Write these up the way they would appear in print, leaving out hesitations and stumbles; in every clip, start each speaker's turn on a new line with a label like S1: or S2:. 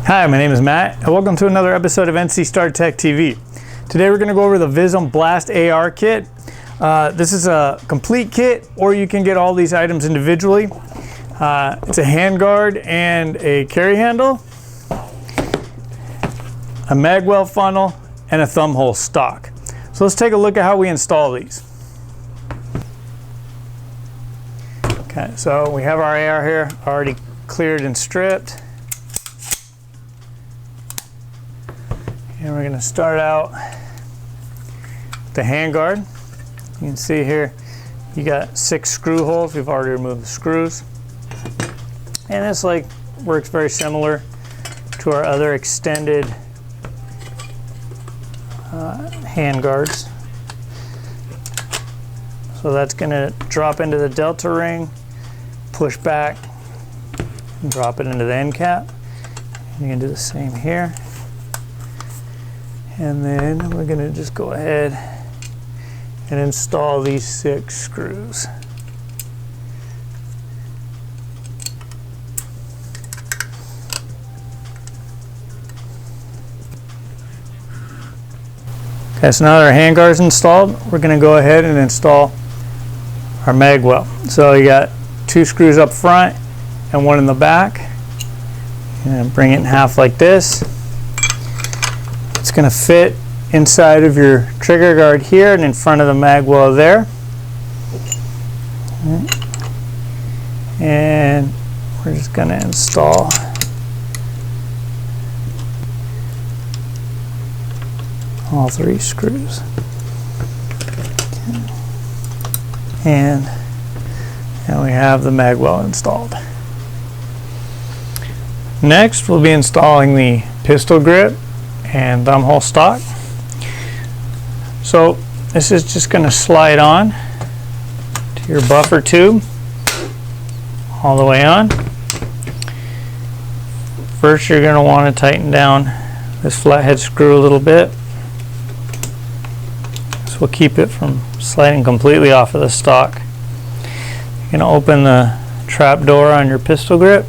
S1: Hi, my name is Matt, and welcome to another episode of NC Star Tech TV. Today we're going to go over the Vism BlastAR kit. This is a complete kit, or you can get all these items individually. It's a handguard and a carry handle, a Magwell funnel, and a thumb hole stock. So let's take a look at how we install these. Okay, so we have our AR here already cleared and stripped. And we're going to start out with the handguard. You can see here you got 6 screw holes. We've already removed the screws. And this works very similar to our other extended handguards. So that's going to drop into the delta ring, push back, and drop it into the end cap. And you can do the same here. And then we're going to just go ahead and install these 6 screws. Okay, so now that our handguard is installed, we're going to go ahead and install our Magwell. So you got 2 screws up front and 1 in the back. And bring it in half like this. It's going to fit inside of your trigger guard here and in front of the Magwell there. And we're just going to install all 3 screws. And now we have the Magwell installed. Next, we'll be installing the pistol grip and thumb hole stock. So this is just going to slide on to your buffer tube all the way on. First, you're going to want to tighten down this flathead screw a little bit. This will keep it from sliding completely off of the stock. You're going to open the trap door on your pistol grip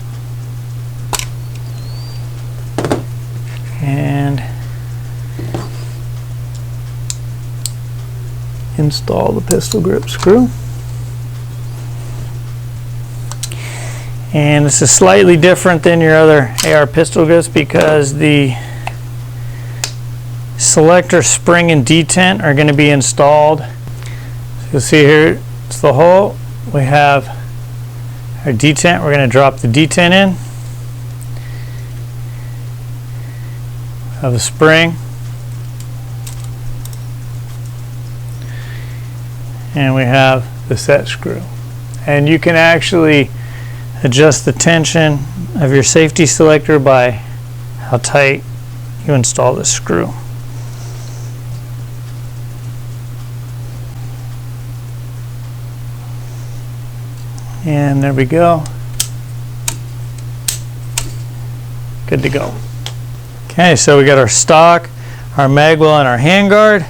S1: and install the pistol grip screw. And this is slightly different than your other AR pistol grips because the selector spring and detent are going to be installed. So you'll see here it's the hole. We have our detent. We're going to drop the detent in. Have the spring. And we have the set screw. And you can actually adjust the tension of your safety selector by how tight you install the screw. And there we go. Good to go. Okay, so we got our stock, our Magwell, and our handguard,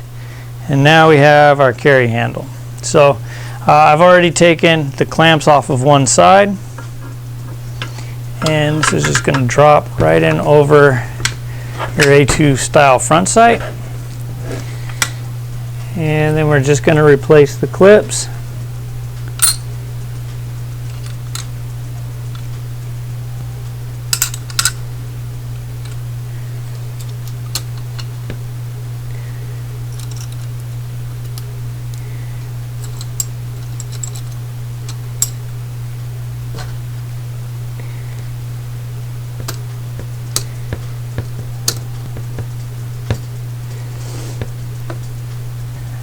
S1: and now we have our carry handle. So I've already taken the clamps off of one side, and this is just going to drop right in over your A2 style front sight. And then we're just going to replace the clips.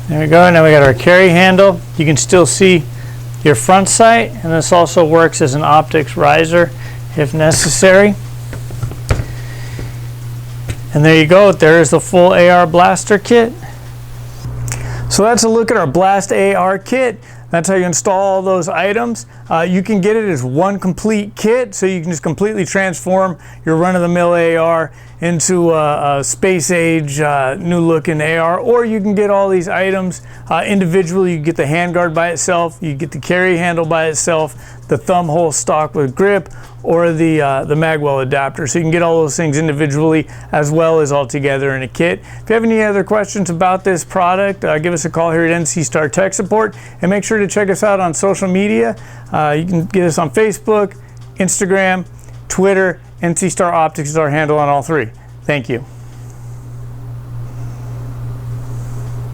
S1: There we go. Now we got our carry handle. You can still see your front sight, and this also works as an optics riser if necessary. And there you go. There's the full AR blaster kit. So that's a look at our BlastAR kit. That's how you install all those items. You can get it as one complete kit, so you can just completely transform your run-of-the-mill AR into a space age new looking AR, or you can get all these items individually. You get the handguard by itself, you get the carry handle by itself, the thumb hole stock with grip, or the Magwell adapter. So you can get all those things individually as well as all together in a kit. If you have any other questions about this product, give us a call here at NC Star Tech Support, and make sure to check us out on social media. You can get us on Facebook, Instagram, Twitter. NC Star Optics is our handle on all three. Thank you.